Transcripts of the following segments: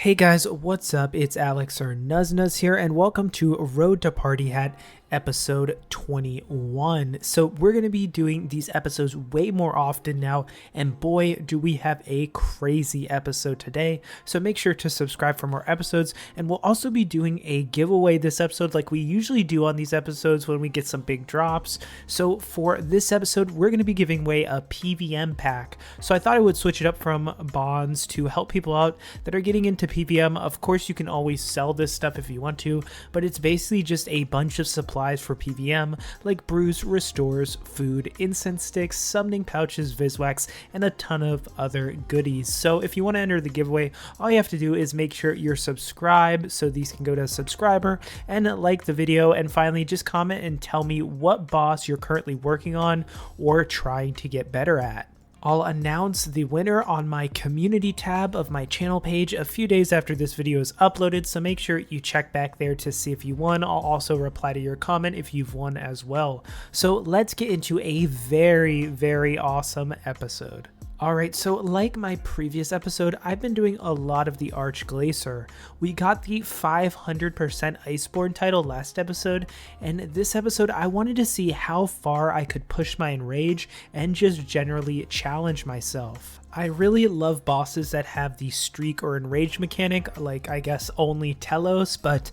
Hey guys, what's up? It's Alex or Nuzz here, and welcome to Road to Partyhat episode 21. So we're going to be doing these episodes way more often now, and boy do we have a crazy episode today. So make sure to subscribe for more episodes, and we'll also be doing a giveaway this episode like we usually do on these episodes when we get some big drops. So for this episode, we're going to be giving away a PVM pack. So I thought I would switch it up from bonds to help people out that are getting into PVM. Of course, you can always sell this stuff if you want to, but it's basically just a bunch of supplies for PVM like brews, restores, food, incense sticks, summoning pouches, viswax, and a ton of other goodies. So if you want to enter the giveaway, all you have to do is make sure you're subscribed, so these can go to subscriber, and like the video, and finally just comment and tell me what boss you're currently working on or trying to get better at. I'll announce the winner on my community tab of my channel page a few days after this video is uploaded, so make sure you check back there to see if you won. I'll also reply to your comment if you've won as well. So let's get into a very awesome episode. Alright, so like my previous episode, I've been doing a lot of the Glacier. We got the 500% Iceborne title last episode, and this episode I wanted to see how far I could push my enrage and just generally challenge myself. I really love bosses that have the streak or enrage mechanic, like I guess only Telos, but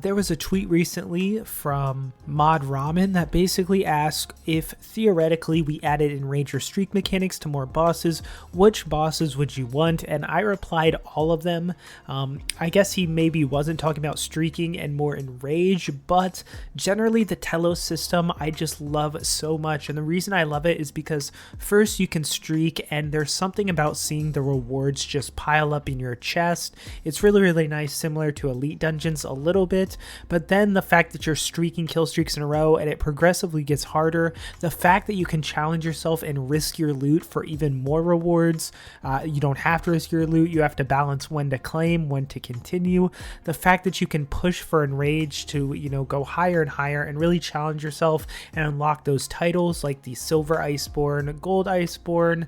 there was a tweet recently from Mod Ramen that basically asked if theoretically we added enrage or streak mechanics to more bosses, which bosses would you want? And I replied all of them. I guess he maybe wasn't talking about streaking and more enrage, but generally the Telos system I just love so much, and the reason I love it is because first you can streak and there's something about seeing the rewards just pile up in your chest. It's really nice, similar to Elite Dungeons a little bit, but then the fact that you're streaking kill streaks in a row and it progressively gets harder, the fact that you can challenge yourself and risk your loot for even more rewards, you don't have to risk your loot, you have to balance when to claim, when to continue, the fact that you can push for enrage to, go higher and higher and really challenge yourself and unlock those titles like the Silver Iceborne, Gold Iceborne,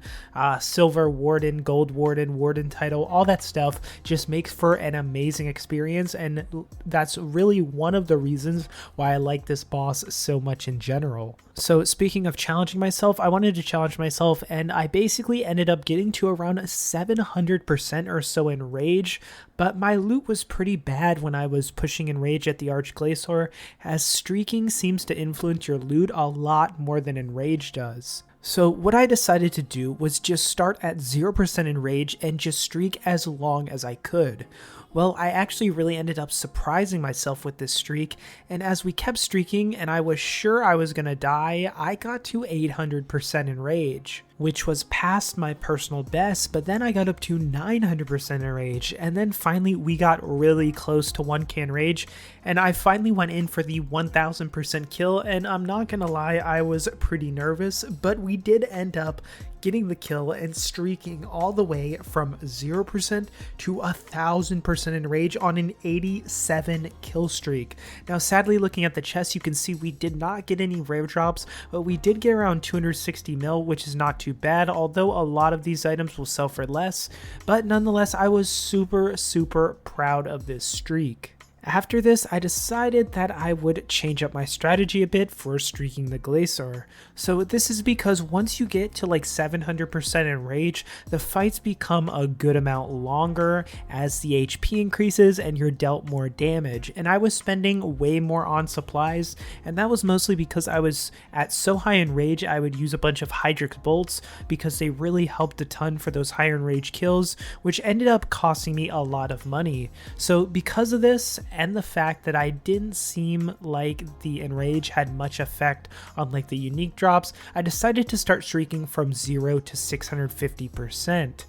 Silver Warden, Gold Warden, Warden title, all that stuff just makes for an amazing experience, and that's really one of the reasons why I like this boss so much in general. So speaking of challenging myself, I wanted to challenge myself, and I basically ended up getting to around 700% or so in rage, but my loot was pretty bad when I was pushing in rage at the Glacier, as streaking seems to influence your loot a lot more than enrage does. So what I decided to do was just start at 0% in rage and just streak as long as I could. Well, I actually really ended up surprising myself with this streak, and as we kept streaking and I was sure I was gonna die, I got to 800% in rage, which was past my personal best, but then I got up to 900% in rage, and then finally we got really close to 1k in rage, and I finally went in for the 1000% kill, and I'm not gonna lie, I was pretty nervous, but we did end up getting the kill and streaking all the way from 0% to 1000% in rage on an 87 kill streak. Now sadly, looking at the chest, you can see we did not get any rare drops, but we did get around 260 mil, which is not too bad, although a lot of these items will sell for less, but nonetheless I was super proud of this streak. After this, I decided that I would change up my strategy a bit for streaking the Glacier. So this is because once you get to like 700% in rage, the fights become a good amount longer as the HP increases and you're dealt more damage. And I was spending way more on supplies, and that was mostly because I was at so high in rage I would use a bunch of Hydrix bolts because they really helped a ton for those higher in rage kills, which ended up costing me a lot of money. So because of this, and the fact that I didn't seem like the enrage had much effect on like the unique drops, I decided to start streaking from 0 to 650%.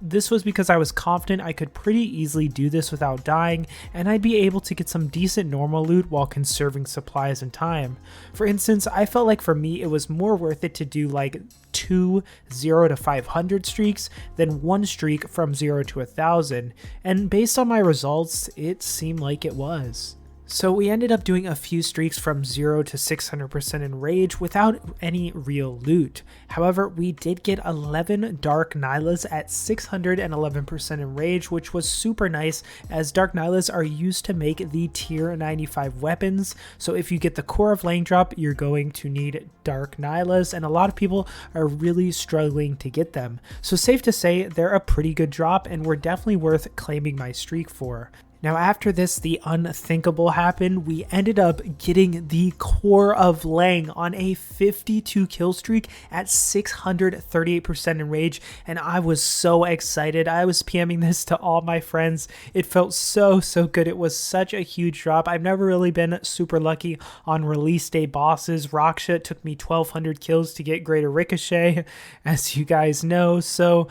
This was because I was confident I could pretty easily do this without dying, and I'd be able to get some decent normal loot while conserving supplies and time. For instance, I felt like for me it was more worth it to do like 2 0 to 500 streaks than one streak from 0 to 1000, and based on my results, it seemed like it was. So we ended up doing a few streaks from 0 to 600% in Rage without any real loot. However, we did get 11 Dark Nylas at 611% in Rage, which was super nice as Dark Nylas are used to make the tier 95 weapons. So if you get the Core of Lang drop, you're going to need Dark Nylas, and a lot of people are really struggling to get them. So safe to say they're a pretty good drop and were definitely worth claiming my streak for. Now after this, the unthinkable happened. We ended up getting the Core of Lang on a 52 kill streak at 638% in Rage, and I was so excited. I was PMing this to all my friends. It felt so good. It was such a huge drop. I've never really been super lucky on release day bosses. Raksha, it took me 1200 kills to get Greater Ricochet, as you guys know. So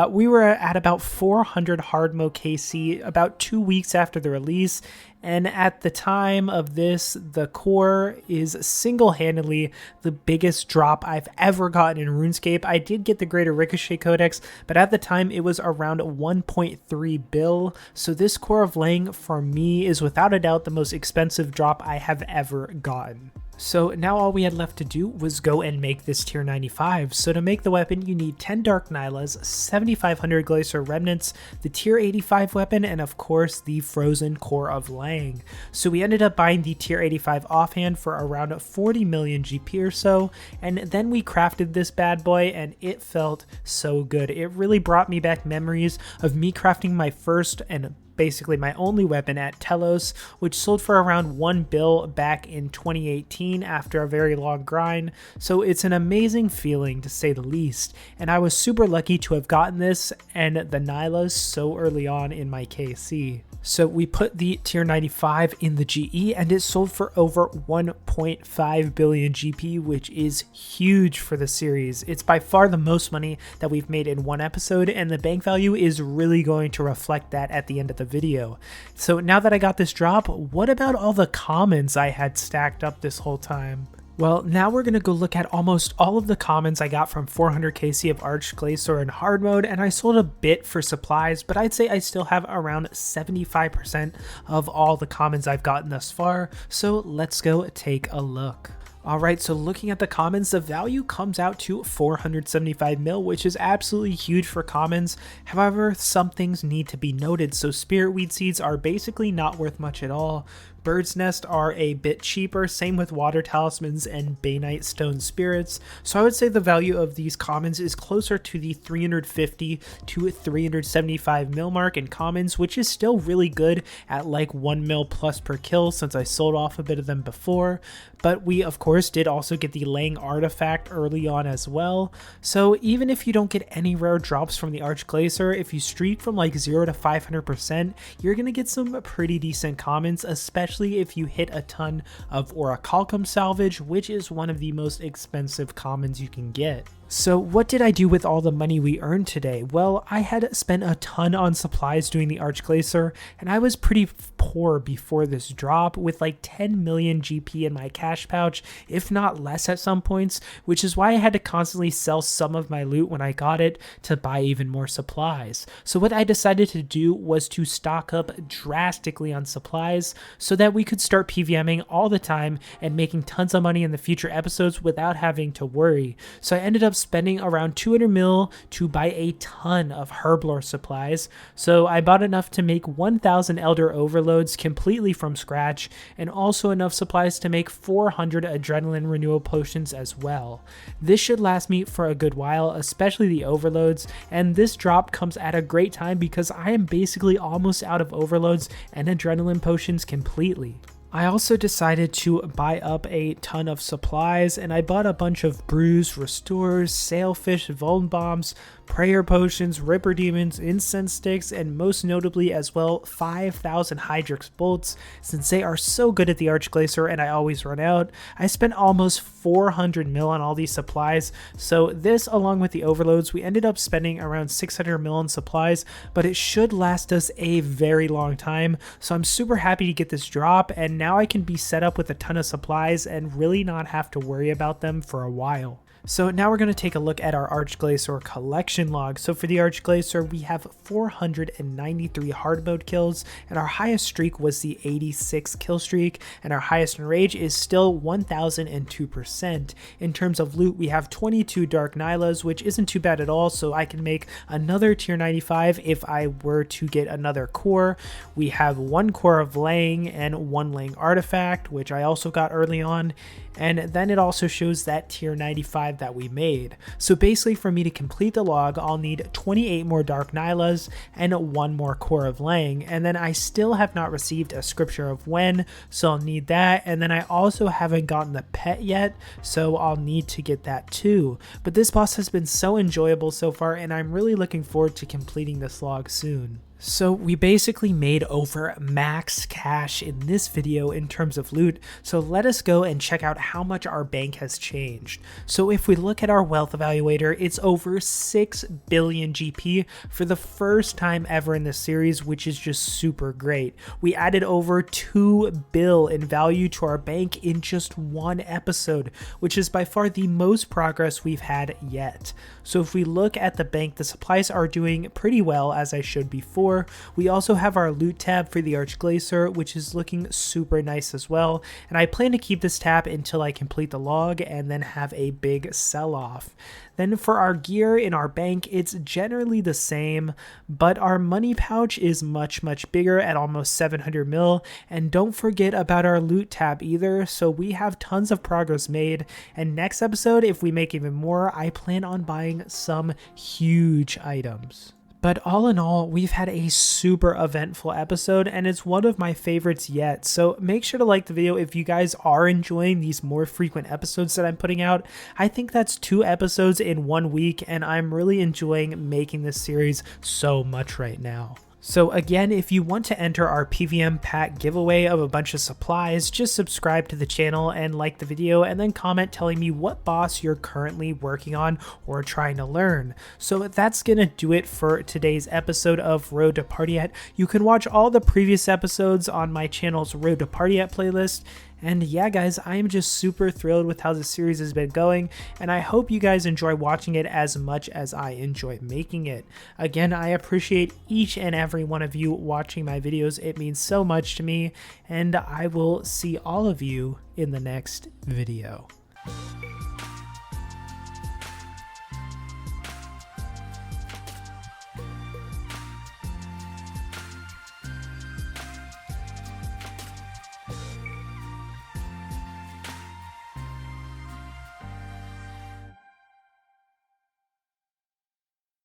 we were at about 400 hard mode KC about 2 weeks after the release, and at the time of this, the Core is single-handedly the biggest drop I've ever gotten in RuneScape. I did get the Greater Ricochet Codex, but at the time it was around 1.3 bill, so this Core of Lang for me is without a doubt the most expensive drop I have ever gotten. So now all we had left to do was go and make this tier 95. So to make the weapon, you need 10 Dark Nylas, 7,500 Glacier Remnants, the tier 85 weapon, and of course the Frozen Core of Lang. So we ended up buying the tier 85 offhand for around 40 million GP or so, and then we crafted this bad boy and it felt so good. It really brought me back memories of me crafting my first and basically my only weapon at Telos, which sold for around 1 bill back in 2018 after a very long grind. So it's an amazing feeling to say the least, and I was super lucky to have gotten this and the Nylas so early on in my KC. So we put the tier 95 in the GE and it sold for over 1.5 billion GP, which is huge for the series. It's by far the most money that we've made in one episode, and the bank value is really going to reflect that at the end of the video. So now that I got this drop, what about all the commons I had stacked up this whole time? Well, now we're going to go look at almost all of the commons I got from 400 KC of Arch Glacier in hard mode, and I sold a bit for supplies, but I'd say I still have around 75% of all the commons I've gotten thus far, so let's go take a look. Alright, so looking at the commons, the value comes out to 475 mil, which is absolutely huge for commons. However, some things need to be noted. So Spirit Weed Seeds are basically not worth much at all. Bird's Nest are a bit cheaper, same with Water Talismans and Bainite Stone Spirits. So I would say the value of these commons is closer to the 350 to 375 mil mark in commons, which is still really good at like 1 mil plus per kill since I sold off a bit of them before. But we of course did also get the Lang artifact early on as well. So even if you don't get any rare drops from the Arch Glacier, if you streak from like 0 to 500%, you're gonna get some pretty decent commons, especially if you hit a ton of Orichalcum salvage, which is one of the most expensive commons you can get. So what did I do with all the money we earned today? Well, I had spent a ton on supplies doing the Arch Glacier, and I was pretty poor before this drop with like 10 million GP in my cash pouch, if not less at some points, which is why I had to constantly sell some of my loot when I got it to buy even more supplies. So what I decided to do was to stock up drastically on supplies so that we could start PVMing all the time and making tons of money in the future episodes without having to worry. So I ended up spending around 200 mil to buy a ton of herblore supplies. So I bought enough to make 1,000 Elder Overloads completely from scratch, and also enough supplies to make 400 Adrenaline Renewal Potions as well. This should last me for a good while, especially the Overloads, and this drop comes at a great time because I am basically almost out of Overloads and Adrenaline Potions completely. I also decided to buy up a ton of supplies, and I bought a bunch of brews, restores, sailfish, vuln bombs, prayer potions, ripper demons, incense sticks, and most notably as well 5,000 Hydrix bolts. Since they are so good at the Arch Glacier and I always run out, I spent almost 400 mil on all these supplies. So this, along with the overloads, we ended up spending around 600 mil on supplies, but it should last us a very long time. So I'm super happy to get this drop, and now I can be set up with a ton of supplies and really not have to worry about them for a while. So now we're going to take a look at our Arch Glacier collection log. So for the Arch Glacier, we have 493 hard mode kills, and our highest streak was the 86 kill streak, and our highest in rage is still 1002%. In terms of loot, we have 22 Dark Nylas, which isn't too bad at all, so I can make another tier 95 if I were to get another core. We have 1 core of Laying and 1 Laying artifact, which I also got early on, and then it also shows that tier 95 that we made. So basically, for me to complete the log, I'll need 28 more Dark Nylas and 1 more core of Laying, and then I still have not received a Scripture of When, so I'll need that, and then I also haven't gotten the pet yet, so I'll need to get that too. But this boss has been so enjoyable so far, and I'm really looking forward to completing this log soon. So we basically made over max cash in this video in terms of loot, so let us go and check out how much our bank has changed. So if we look at our wealth evaluator, it's over 6 billion GP for the first time ever in this series, which is just super great. We added over 2 bill in value to our bank in just 1 episode, which is by far the most progress we've had yet. So if we look at the bank, the supplies are doing pretty well, as I showed before. We also have our loot tab for the Arch Glacier, which is looking super nice as well, and I plan to keep this tab until I complete the log and then have a big sell-off. Then for our gear in our bank, it's generally the same, but our money pouch is much bigger at almost 700 mil, and don't forget about our loot tab either, so we have tons of progress made, and next episode, if we make even more, I plan on buying some huge items. But all in all, we've had a super eventful episode, and it's one of my favorites yet. So make sure to like the video if you guys are enjoying these more frequent episodes that I'm putting out. I think that's 2 episodes in 1 week, and I'm really enjoying making this series so much right now. So again, if you want to enter our PVM pack giveaway of a bunch of supplies, just subscribe to the channel and like the video, and then comment telling me what boss you're currently working on or trying to learn. So that's gonna do it for today's episode of Road to Partyhat. You can watch all the previous episodes on my channel's Road to Partyhat playlist. And yeah, guys, I am just super thrilled with how the series has been going, and I hope you guys enjoy watching it as much as I enjoy making it. Again, I appreciate each and every one of you watching my videos. It means so much to me, and I will see all of you in the next video.